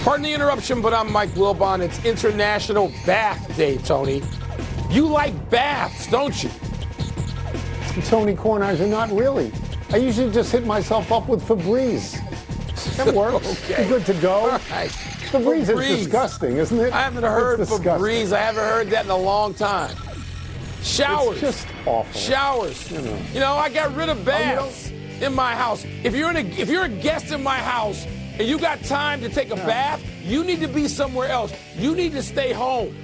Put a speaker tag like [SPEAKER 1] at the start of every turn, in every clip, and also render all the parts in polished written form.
[SPEAKER 1] Pardon the interruption, but I'm Mike Wilbon. It's International Bath Day, Tony. You like baths, don't you?
[SPEAKER 2] Tony Kornheiser, not really. I usually just hit myself up with Febreze. That works.
[SPEAKER 1] Okay.
[SPEAKER 2] Good to go.
[SPEAKER 1] All right.
[SPEAKER 2] Febreze is disgusting, isn't it?
[SPEAKER 1] I haven't heard Febreze. I haven't heard that in a long time. Showers.
[SPEAKER 2] It's just awful.
[SPEAKER 1] Showers. You know, I got rid of baths in my house. If you're a guest in my house and you got time to take a bath, you need to be somewhere else. You need to stay home.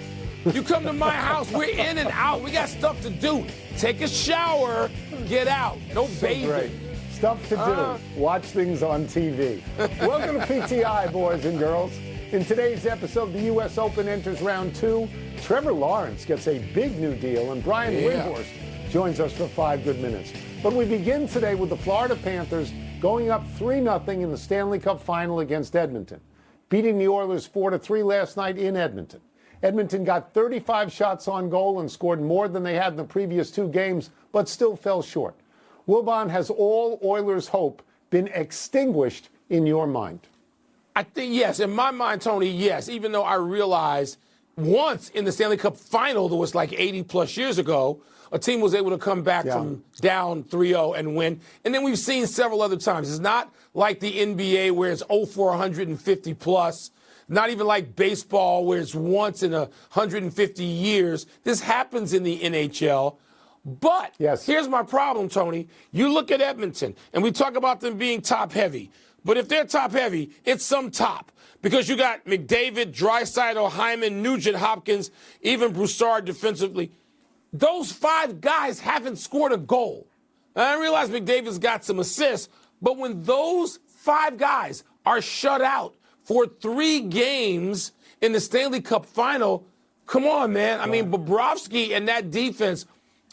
[SPEAKER 1] You come to my house, we're in and out. We got stuff to do. Take a shower, get out. No bathing.
[SPEAKER 2] Great. Stuff to do. Watch things on TV. Welcome to PTI, boys and girls. In today's episode, the U.S. Open enters round 2. Trevor Lawrence gets a big new deal, and Brian Windhorst joins us for 5 good minutes. But we begin today with the Florida Panthers going up 3-0 in the Stanley Cup final against Edmonton, beating the Oilers 4-3 last night in Edmonton. Edmonton got 35 shots on goal and scored more than they had in the previous 2 games, but still fell short. Wilbon, has all Oilers' hope been extinguished in your mind?
[SPEAKER 1] I think yes. In my mind, Tony, yes. Even though I realize once in the Stanley Cup final, that was like 80-plus years ago, a team was able to come back from down 3-0 and win. And then we've seen several other times. It's not like the NBA where it's 0 for 150-plus. Not even like baseball where it's once in 150 years. This happens in the NHL. But here's my problem, Tony. You look at Edmonton, and we talk about them being top-heavy. But if they're top-heavy, it's some top. Because you got McDavid, Draisaitl, Hyman, Nugent, Hopkins, even Broussard defensively. Those 5 guys haven't scored a goal. And I realize McDavid's got some assists, but when those 5 guys are shut out for 3 games in the Stanley Cup final, come on, man. I mean, Bobrovsky and that defense,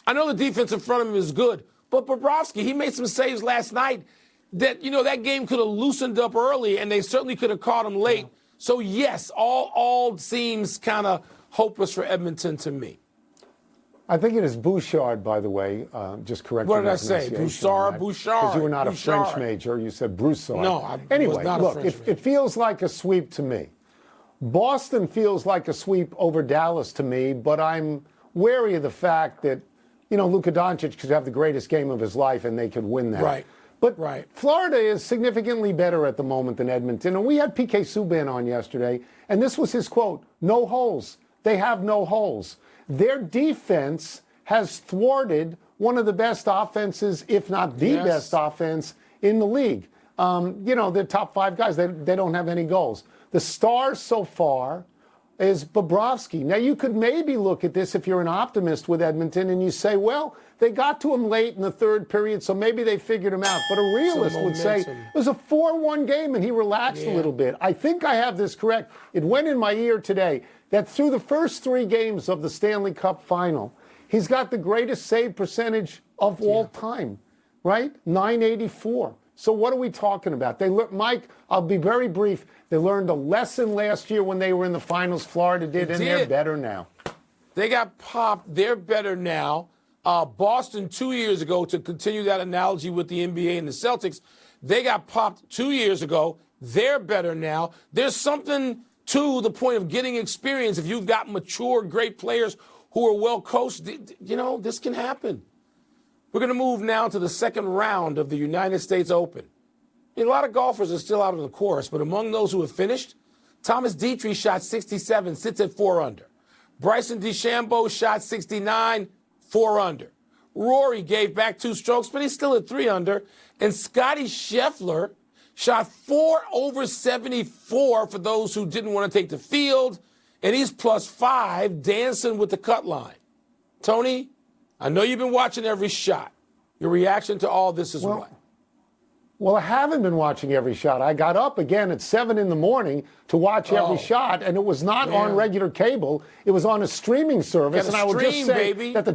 [SPEAKER 1] I know the defense in front of him is good, but Bobrovsky, he made some saves last night that, you know, that game could have loosened up early, and they certainly could have caught him late. So, yes, all seems kind of hopeless for Edmonton to me.
[SPEAKER 2] I think it is Bouchard, by the way. Just correct me.
[SPEAKER 1] What did I say? Bouchard?
[SPEAKER 2] Because you were not a French major. You said Broussard.
[SPEAKER 1] No, I
[SPEAKER 2] anyway,
[SPEAKER 1] was not
[SPEAKER 2] look,
[SPEAKER 1] a French major.
[SPEAKER 2] It feels like a sweep to me. Boston feels like a sweep over Dallas to me, but I'm wary of the fact that, you know, Luka Doncic could have the greatest game of his life and they could win that.
[SPEAKER 1] Right.
[SPEAKER 2] But Florida is significantly better at the moment than Edmonton. And we had PK Subban on yesterday, and this was his quote: "No holes. They have no holes." Their defense has thwarted one of the best offenses, if not the best offense in the league. You know, the top 5 guys, they don't have any goals. The star so far is Bobrovsky. Now, you could maybe look at this if you're an optimist with Edmonton and you say, well, they got to him late in the 3rd period, so maybe they figured him out. But a realist would say it was a 4-1 game and he relaxed a little bit. I think I have this correct. It went in my ear today that through the first 3 games of the Stanley Cup final, he's got the greatest save percentage of all time, right? .984. So what are we talking about? Mike, I'll be very brief. They learned a lesson last year when they were in the finals. Florida did, and they're better now.
[SPEAKER 1] They got popped. They're better now. Boston 2 years ago, to continue that analogy with the NBA and the Celtics, they got popped 2 years ago. They're better now. There's something to the point of getting experience. If you've got mature, great players who are well coached, you know, this can happen. We're going to move now to the second round of the United States Open. A lot of golfers are still out on the course, but among those who have finished, Thomas Dietrich shot 67, sits at 4 under. Bryson DeChambeau shot 69, 4 under. Rory gave back 2 strokes, but he's still at 3 under. And Scottie Scheffler shot 4 over 74 for those who didn't want to take the field, and he's +5, dancing with the cut line. Tony, I know you've been watching every shot. Your reaction to all this is what?
[SPEAKER 2] Well, I haven't been watching every shot. I got up again at 7 in the morning to watch every shot, and it was not on regular cable. It was on a streaming service. And I would just say that the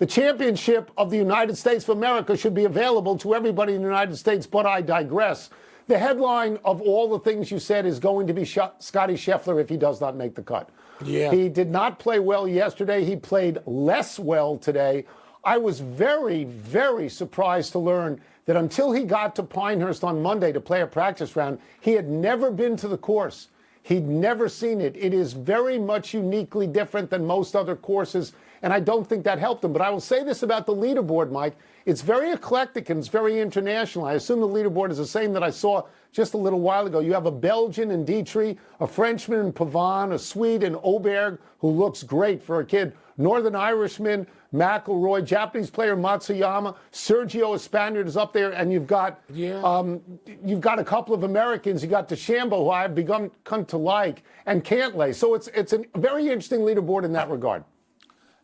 [SPEAKER 2] championship of the United States of America should be available to everybody in the United States, but I digress. The headline of all the things you said is going to be Scottie Scheffler if he does not make the cut.
[SPEAKER 1] Yeah.
[SPEAKER 2] He did not play well yesterday. He played less well today. I was very, very surprised to learn that until he got to Pinehurst on Monday to play a practice round, he had never been to the course. He'd never seen it. It is very much uniquely different than most other courses, and I don't think that helped him. But I will say this about the leaderboard, Mike. It's very eclectic and it's very international. I assume the leaderboard is the same that I saw just a little while ago. You have a Belgian in Dietrich, a Frenchman in Pavon, a Swede in Oberg, who looks great for a kid, Northern Irishman, McIlroy, Japanese player Matsuyama, Sergio, a Spaniard, is up there, and you've got a couple of Americans. You got DeChambeau, who I've come to like, and Cantlay. So it's a very interesting leaderboard in that regard.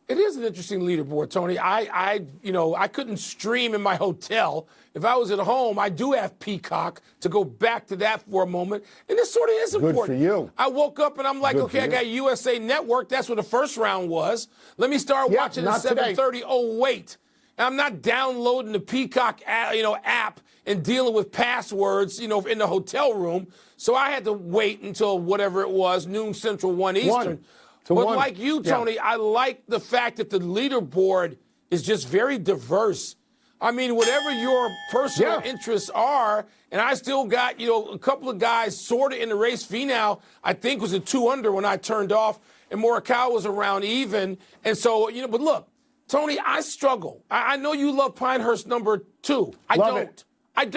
[SPEAKER 1] It is an interesting leaderboard, Tony. I couldn't stream in my hotel. If I was at home, I do have Peacock, to go back to that for a moment. And this sort of is important.
[SPEAKER 2] Good for you.
[SPEAKER 1] I woke up and I'm like, okay, I got USA Network. That's what the first round was. Let me start watching at 7:30. Oh, wait. And I'm not downloading the Peacock app and dealing with passwords, in the hotel room. So I had to wait until whatever it was, noon Central, 1 Eastern. But like you, Tony, I like the fact that the leaderboard is just very diverse. I mean, whatever your personal interests are, and I still got, a couple of guys sort of in the race. Finau, I think, was a 2 under when I turned off, and Morikawa was around even. And so, but look, Tony, I struggle. I know you love Pinehurst number 2. I don't.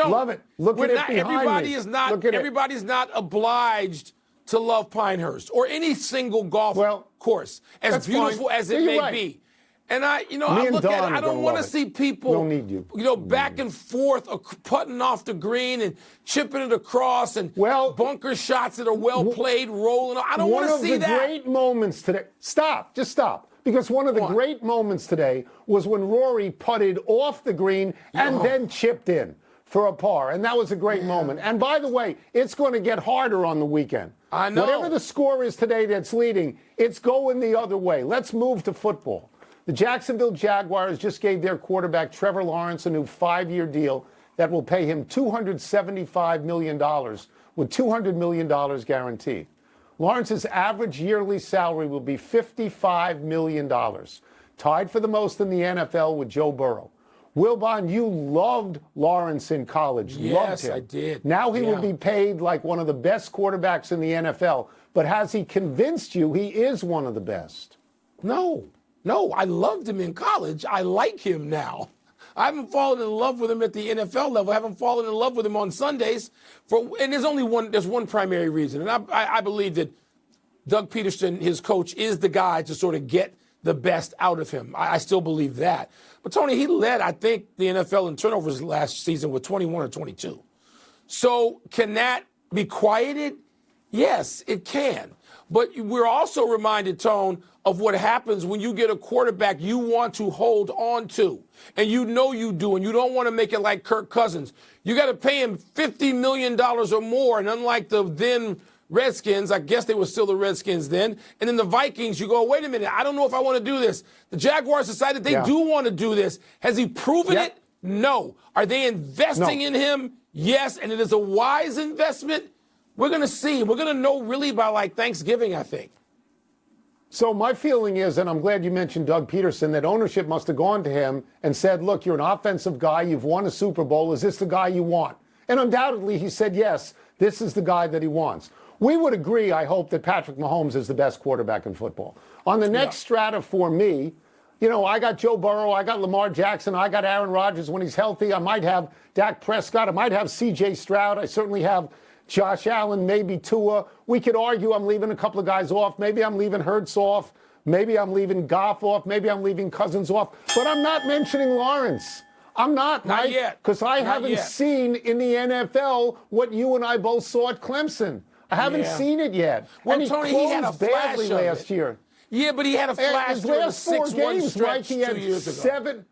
[SPEAKER 2] Love it. Look at it behind me.
[SPEAKER 1] Everybody's not obliged to love Pinehurst or any single golf course, as beautiful as it may be. And I look at it, I don't want to see people, back and forth, putting off the green and chipping it across and bunker shots that are well played, rolling. I don't want to see that.
[SPEAKER 2] One of the great moments today. Just stop. Because one of the great moments today was when Rory putted off the green and then chipped in for a par. And that was a great moment. And by the way, it's going to get harder on the weekend.
[SPEAKER 1] I know.
[SPEAKER 2] Whatever the score is today that's leading, it's going the other way. Let's move to football. The Jacksonville Jaguars just gave their quarterback Trevor Lawrence a new 5-year deal that will pay him $275 million with $200 million guaranteed. Lawrence's average yearly salary will be $55 million, tied for the most in the NFL with Joe Burrow. Wilbon, you loved Lawrence in college.
[SPEAKER 1] Yes,
[SPEAKER 2] loved him.
[SPEAKER 1] I did.
[SPEAKER 2] Now he will be paid like one of the best quarterbacks in the NFL. But has he convinced you he is one of the best?
[SPEAKER 1] No, I loved him in college. I like him now. I haven't fallen in love with him at the NFL level. I haven't fallen in love with him on Sundays. And there's one primary reason. And I believe that Doug Peterson, his coach, is the guy to sort of get the best out of him. I still believe that. But, Tony, he led, I think, the NFL in turnovers last season with 21 or 22. So can that be quieted? Yes, it can. But we're also reminded, Tone, of what happens when you get a quarterback you want to hold on to. And you know you do, and you don't want to make it like Kirk Cousins. You got to pay him $50 million or more, and unlike the then Redskins, I guess they were still the Redskins then. And then the Vikings, you go, wait a minute, I don't know if I want to do this. The Jaguars decided they do want to do this. Has he proven it? No. Are they investing in him? Yes. And it is a wise investment. We're going to see. We're going to know really by like Thanksgiving, I think.
[SPEAKER 2] So my feeling is, and I'm glad you mentioned Doug Peterson, that ownership must have gone to him and said, look, you're an offensive guy. You've won a Super Bowl. Is this the guy you want? And undoubtedly he said, yes, this is the guy that he wants. We would agree, I hope, that Patrick Mahomes is the best quarterback in football. On the next strata for me, I got Joe Burrow, I got Lamar Jackson, I got Aaron Rodgers when he's healthy. I might have Dak Prescott, I might have C.J. Stroud, I certainly have Josh Allen, maybe Tua. We could argue I'm leaving a couple of guys off. Maybe I'm leaving Hurts off. Maybe I'm leaving Goff off. Maybe I'm leaving Cousins off. But I'm not mentioning Lawrence. I'm not
[SPEAKER 1] yet.
[SPEAKER 2] Because I haven't seen in the NFL what you and I both saw at Clemson. I haven't seen it yet.
[SPEAKER 1] Well,
[SPEAKER 2] and
[SPEAKER 1] Tony, he had a flash
[SPEAKER 2] badly last year.
[SPEAKER 1] Yeah, but he had a flash
[SPEAKER 2] his last 4 games, Mike, he had 7.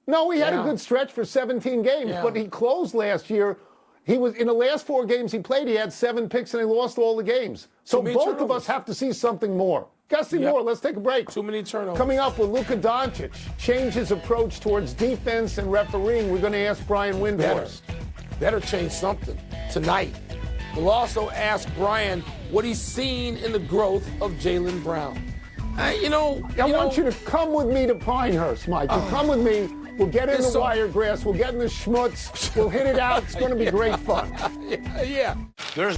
[SPEAKER 2] No, he had a good stretch for 17 games, but he closed last year. He was in the last 4 games he played, he had 7 picks and he lost all the games. So both of us have to see something more. Got to see more. Let's take a break.
[SPEAKER 1] Too many turnovers.
[SPEAKER 2] Coming up with Luka Doncic, change his approach towards defense and refereeing. We're going to ask Brian Windhorst.
[SPEAKER 1] Better change something tonight. We'll also ask Brian what he's seen in the growth of Jaylen Brown. I want
[SPEAKER 2] you to come with me to Pinehurst, Mike. You come with me We'll get in the wiregrass. We'll get in the schmutz. We'll hit it out. It's going to be great fun.
[SPEAKER 1] Yeah.
[SPEAKER 3] There's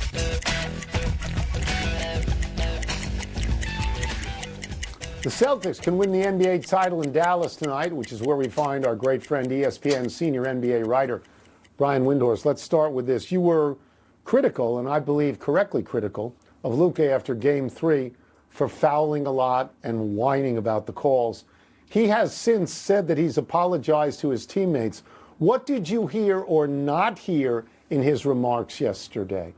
[SPEAKER 2] The Celtics can win the NBA title in Dallas tonight, which is where we find our great friend, ESPN senior NBA writer, Brian Windhorst. Let's start with this. You were critical, and I believe correctly critical, of Luka after Game 3 for fouling a lot and whining about the calls. He has since said that he's apologized to his teammates. What did you hear or not hear in his remarks yesterday?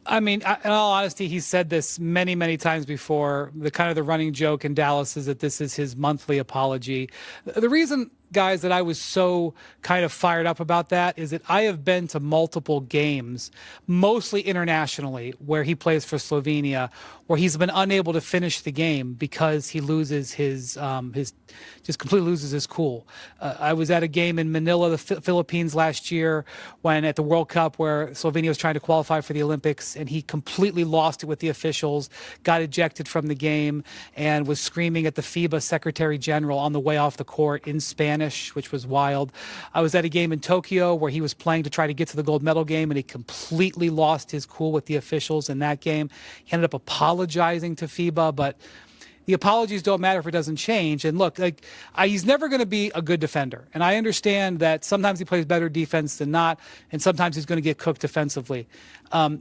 [SPEAKER 4] I mean, in all honesty, he said this many, many times before. The running joke in Dallas is that this is his monthly apology. The reason, guys, that I was so kind of fired up about that is that I have been to multiple games, mostly internationally, where he plays for Slovenia, where he's been unable to finish the game because he loses just completely loses his cool. I was at a game in Manila, the Philippines last year, when at the World Cup where Slovenia was trying to qualify for the Olympics, and he completely lost it with the officials, got ejected from the game, and was screaming at the FIBA Secretary General on the way off the court in Spanish, which was wild. I was at a game in Tokyo where he was playing to try to get to the gold medal game, and he completely lost his cool with the officials in that game. He ended up apologizing to FIBA, but the apologies don't matter if it doesn't change. And look, he's never going to be a good defender. And I understand that sometimes he plays better defense than not, and sometimes he's going to get cooked defensively.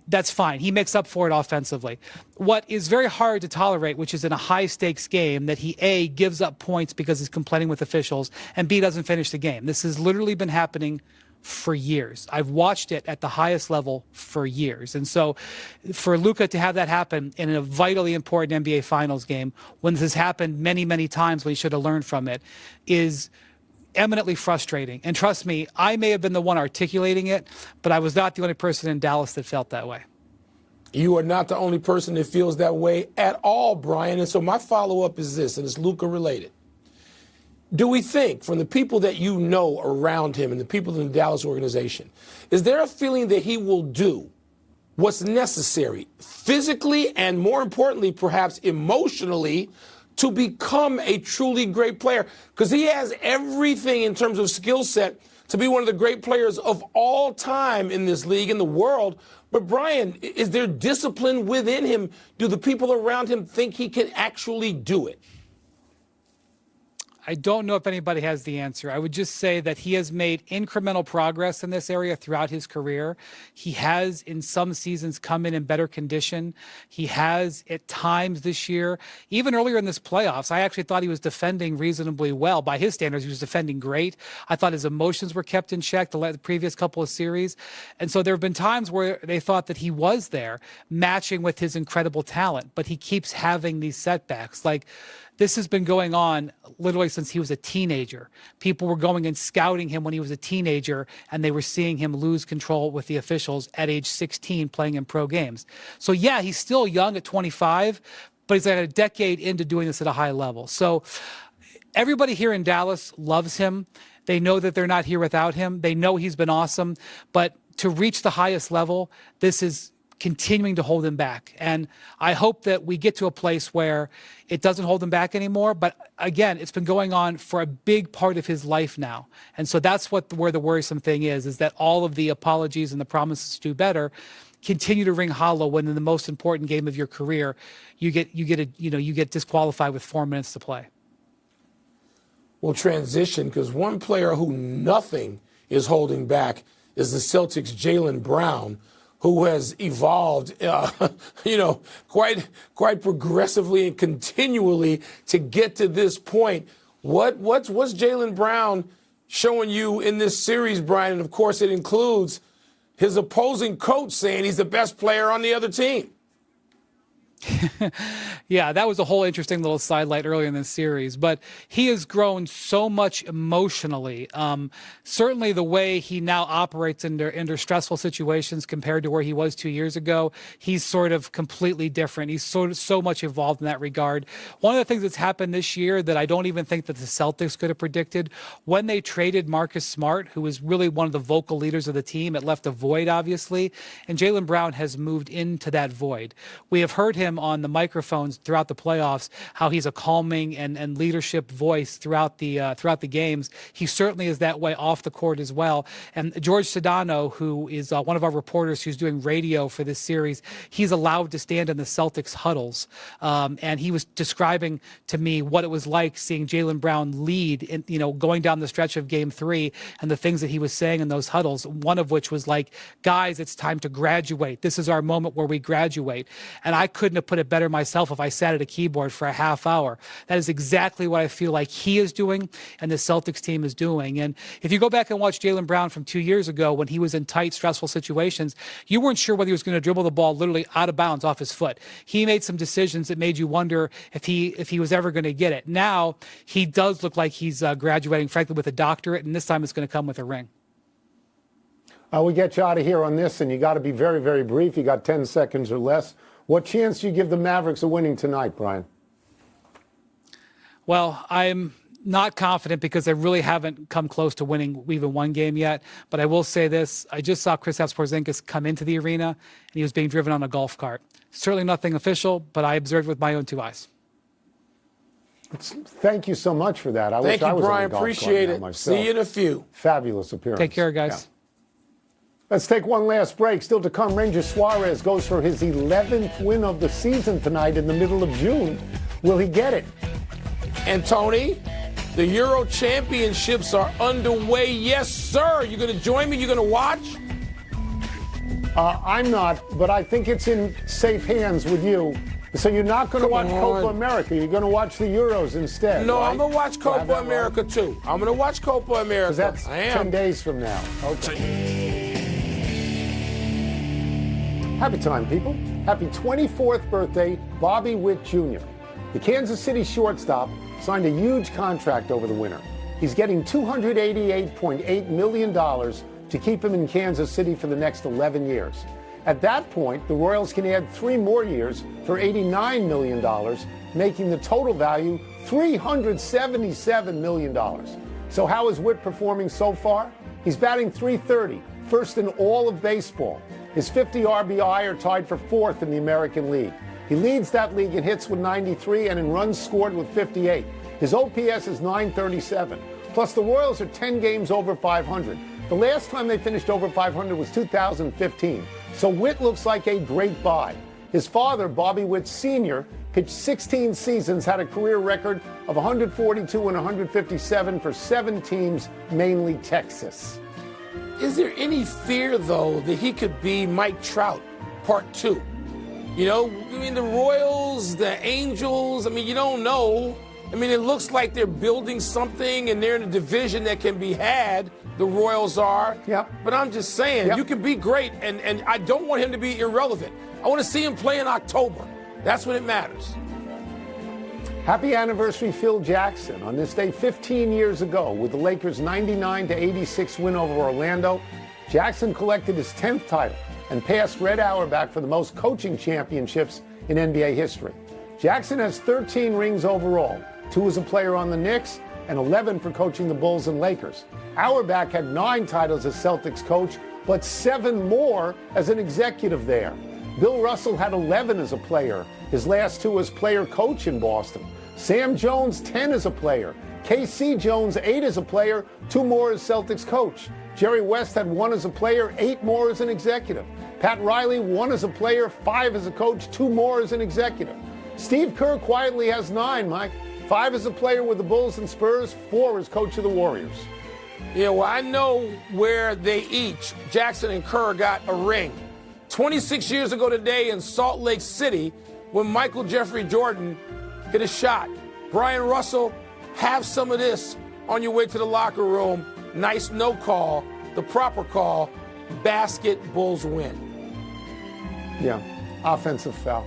[SPEAKER 4] That's fine. He makes up for it offensively. What is very hard to tolerate, which is in a high-stakes game, that he, A, gives up points because he's complaining with officials, and B, doesn't finish the game. This has literally been happening for years. I've watched it at the highest level for years. And so for Luka to have that happen in a vitally important NBA Finals game, when this has happened many, many times when he should have learned from it, is eminently frustrating. And trust me, I may have been the one articulating it, but I was not the only person in Dallas that felt that way.
[SPEAKER 1] You are not the only person that feels that way at all, Brian. And so my follow-up is this, and it's Luka related. Do we think, from the people that you know around him and the people in the Dallas organization, is there a feeling that he will do what's necessary physically and, more importantly, perhaps emotionally, to become a truly great player? Because he has everything in terms of skill set to be one of the great players of all time in this league, in the world. But, Brian, is there discipline within him? Do the people around him think he can actually do it?
[SPEAKER 4] I don't know if anybody has the answer. I would just say that he has made incremental progress in this area throughout his career. He has, in some seasons, come in better condition. He has, at times this year, even earlier in this playoffs, I actually thought he was defending reasonably well. By his standards, he was defending great. I thought his emotions were kept in check the previous couple of series. And so there have been times where they thought that he was there, matching with his incredible talent, but he keeps having these setbacks. Like, this has been going on literally since he was a teenager. People were going and scouting him when he was a teenager, and they were seeing him lose control with the officials at age 16 playing in pro games. So, yeah, he's still young at 25, but he's like a decade into doing this at a high level. So everybody here in Dallas loves him. They know that they're not here without him. They know he's been awesome. But to reach the highest level, this is continuing to hold him back. And I hope that we get to a place where it doesn't hold him back anymore. But again, it's been going on for a big part of his life now. And so that's where the worrisome thing is that all of the apologies and the promises to do better continue to ring hollow when in the most important game of your career, you get disqualified with 4 minutes to play.
[SPEAKER 1] Will transition, because one player who nothing is holding back is the Celtics' Jaylen Brown, who has evolved, quite progressively and continually to get to this point. What's Jaylen Brown showing you in this series, Brian? And of course, it includes his opposing coach saying he's the best player on the other team.
[SPEAKER 4] Yeah, that was a whole interesting little sidelight earlier in this series. But he has grown so much emotionally. Certainly the way he now operates under stressful situations compared to where he was 2 years ago, he's sort of completely different. He's so much evolved in that regard. One of the things that's happened this year that I don't even think that the Celtics could have predicted, when they traded Marcus Smart, who was really one of the vocal leaders of the team, it left a void, obviously, and Jaylen Brown has moved into that void. We have heard him him on the microphones throughout the playoffs, how he's a calming and leadership voice throughout the games. He certainly is that way off the court as well. And George Sedano, who is one of our reporters who's doing radio for this series, he's allowed to stand in the Celtics huddles. And he was describing to me what it was like seeing Jaylen Brown lead in, going down the stretch of Game 3 and the things that he was saying in those huddles, one of which was like, guys, it's time to graduate. This is our moment where we graduate. And I couldn't have put it better myself if I sat at a keyboard for a half hour. That is exactly what I feel like he is doing and the Celtics team is doing. And if you go back and watch Jaylen Brown from 2 years ago when he was in tight, stressful situations, you weren't sure whether he was going to dribble the ball literally out of bounds off his foot. He made some decisions that made you wonder if he was ever going to get it. Now he does look like he's graduating, frankly, with a doctorate, and this time it's going to come with a ring.
[SPEAKER 2] We get you out of here on this, and you got to be very, very brief. You got 10 seconds or less. What chance do you give the Mavericks of winning tonight, Brian?
[SPEAKER 4] Well, I'm not confident because they really haven't come close to winning even one game yet. But I will say this. I just saw Kristaps Porzingis come into the arena, and he was being driven on a golf cart. Certainly nothing official, but I observed with my own 2 eyes.
[SPEAKER 2] Thank you so much for that.
[SPEAKER 1] Thank you, Brian. Appreciate it.
[SPEAKER 2] Myself.
[SPEAKER 1] See you in a few.
[SPEAKER 2] Fabulous appearance.
[SPEAKER 4] Take care, guys.
[SPEAKER 2] Yeah. Let's take one last break. Still to come, Ranger Suarez goes for his 11th win of the season tonight in the middle of June. Will he get it?
[SPEAKER 1] And Tony, the Euro Championships are underway. Yes, sir. You going to join me? You going to watch?
[SPEAKER 2] I'm not, but I think it's in safe hands with you. So you're not going to watch Copa America. You're going to watch the Euros instead.
[SPEAKER 1] No,
[SPEAKER 2] right?
[SPEAKER 1] I'm going to watch Copa America too. I'm going to watch Copa America.
[SPEAKER 2] That's 10 days from now. Okay. Happy time, people. Happy 24th birthday, Bobby Witt Jr. The Kansas City shortstop signed a huge contract over the winter. He's getting $288.8 million to keep him in Kansas City for the next 11 years. At that point, the Royals can add 3 more years for $89 million, making the total value $377 million. So how is Witt performing so far? He's batting .330, first in all of baseball. His 50 RBI are tied for 4th in the American League. He leads that league in hits with 93 and in runs scored with 58. His OPS is .937. Plus, the Royals are 10 games over 500. The last time they finished over 500 was 2015. So Witt looks like a great buy. His father, Bobby Witt Sr., pitched 16 seasons, had a career record of 142 and 157 for 7 teams, mainly Texas.
[SPEAKER 1] Is there any fear, though, that he could be Mike Trout, part 2? You know, I mean, the Royals, the Angels, I mean, you don't know. I mean, it looks like they're building something and they're in a division that can be had. The Royals are.
[SPEAKER 2] Yep.
[SPEAKER 1] But I'm just saying, you can be great, and I don't want him to be irrelevant. I want to see him play in October. That's when it matters.
[SPEAKER 2] Happy anniversary, Phil Jackson. On this day 15 years ago, with the Lakers' 99-86 win over Orlando, Jackson collected his 10th title and passed Red Auerbach for the most coaching championships in NBA history. Jackson has 13 rings overall, 2 as a player on the Knicks and 11 for coaching the Bulls and Lakers. Auerbach had 9 titles as Celtics coach, but 7 more as an executive there. Bill Russell had 11 as a player, his last 2 as player-coach in Boston. Sam Jones, 10 as a player. K.C. Jones, 8 as a player, 2 more as Celtics coach. Jerry West had 1 as a player, 8 more as an executive. Pat Riley, 1 as a player, 5 as a coach, 2 more as an executive. Steve Kerr quietly has 9, Mike. 5 as a player with the Bulls and Spurs, 4 as coach of the Warriors.
[SPEAKER 1] Yeah, well, I know where they each, Jackson and Kerr, got a ring. 26 years ago today in Salt Lake City when Michael Jeffrey Jordan hit a shot. Brian Russell, have some of this on your way to the locker room. Nice no call, the proper call, basket, Bulls win.
[SPEAKER 2] Yeah, offensive foul.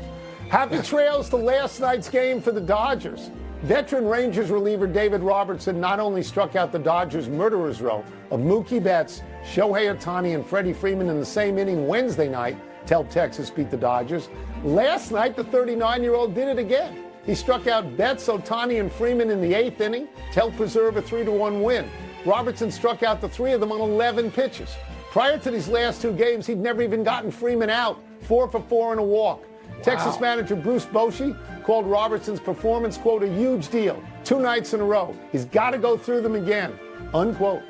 [SPEAKER 2] Happy trails to last night's game for the Dodgers. Veteran Rangers reliever David Robertson not only struck out the Dodgers' murderer's row of Mookie Betts, Shohei Ohtani, and Freddie Freeman in the same inning Wednesday night to help Texas beat the Dodgers. Last night, the 39-year-old did it again. He struck out Betts, Ohtani, and Freeman in the 8th inning to help preserve a 3-1 win. Robertson struck out the 3 of them on 11 pitches. Prior to these last 2 games, he'd never even gotten Freeman out, 4 for 4 and a walk. Texas manager Bruce Bochy called Robertson's performance, quote, a huge deal. 2 nights in a row. He's got to go through them again, unquote.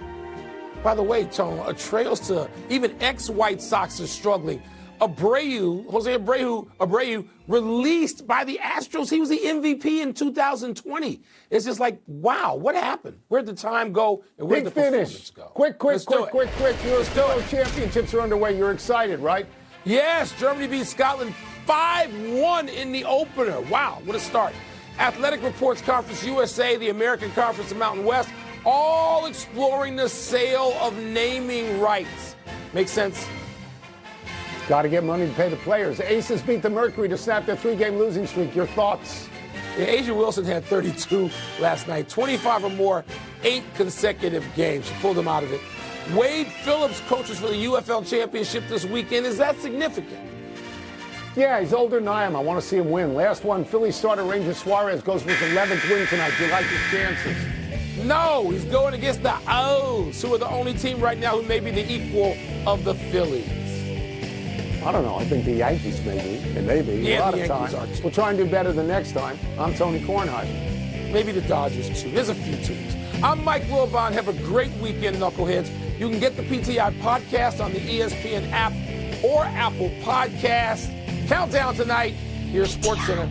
[SPEAKER 1] By the way, Tone, a trails to even ex-White Sox are struggling. Jose Abreu, released by the Astros. He was the MVP in 2020. It's just like, wow, what happened? Where'd the time go? And where'd
[SPEAKER 2] Big
[SPEAKER 1] the
[SPEAKER 2] finish.
[SPEAKER 1] performance go?
[SPEAKER 2] Quick.
[SPEAKER 1] Let's do it.
[SPEAKER 2] Championships are underway. You're excited, right?
[SPEAKER 1] Yes, Germany beat Scotland 5-1 in the opener. Wow, what a start. Athletic Reports, Conference USA, the American Conference of Mountain West, all exploring the sale of naming rights. Make sense?
[SPEAKER 2] Got to get money to pay the players. Aces beat the Mercury to snap their 3-game losing streak. Your thoughts?
[SPEAKER 1] Yeah, Asia Wilson had 32 last night, 25 or more, 8 consecutive games. She pulled them out of it. Wade Phillips coaches for the UFL Championship this weekend. Is that significant?
[SPEAKER 2] Yeah, he's older than I am. I want to see him win. Last one, Philly starter Ranger Suarez goes for his 11th win tonight. Do you like his chances?
[SPEAKER 1] No, he's going against the O's, who are the only team right now who may be the equal of the Phillies.
[SPEAKER 2] I don't know. I think the Yankees may be. They may be.
[SPEAKER 1] Yeah,
[SPEAKER 2] a lot
[SPEAKER 1] the
[SPEAKER 2] of
[SPEAKER 1] Yankees
[SPEAKER 2] time.
[SPEAKER 1] are too.
[SPEAKER 2] We'll try and do better the next time. I'm Tony Kornheiser.
[SPEAKER 1] Maybe the Dodgers, too. There's a few teams. I'm Mike Wilbon. Have a great weekend, Knuckleheads. You can get the PTI podcast on the ESPN app or Apple Podcast. Countdown tonight. Here's SportsCenter.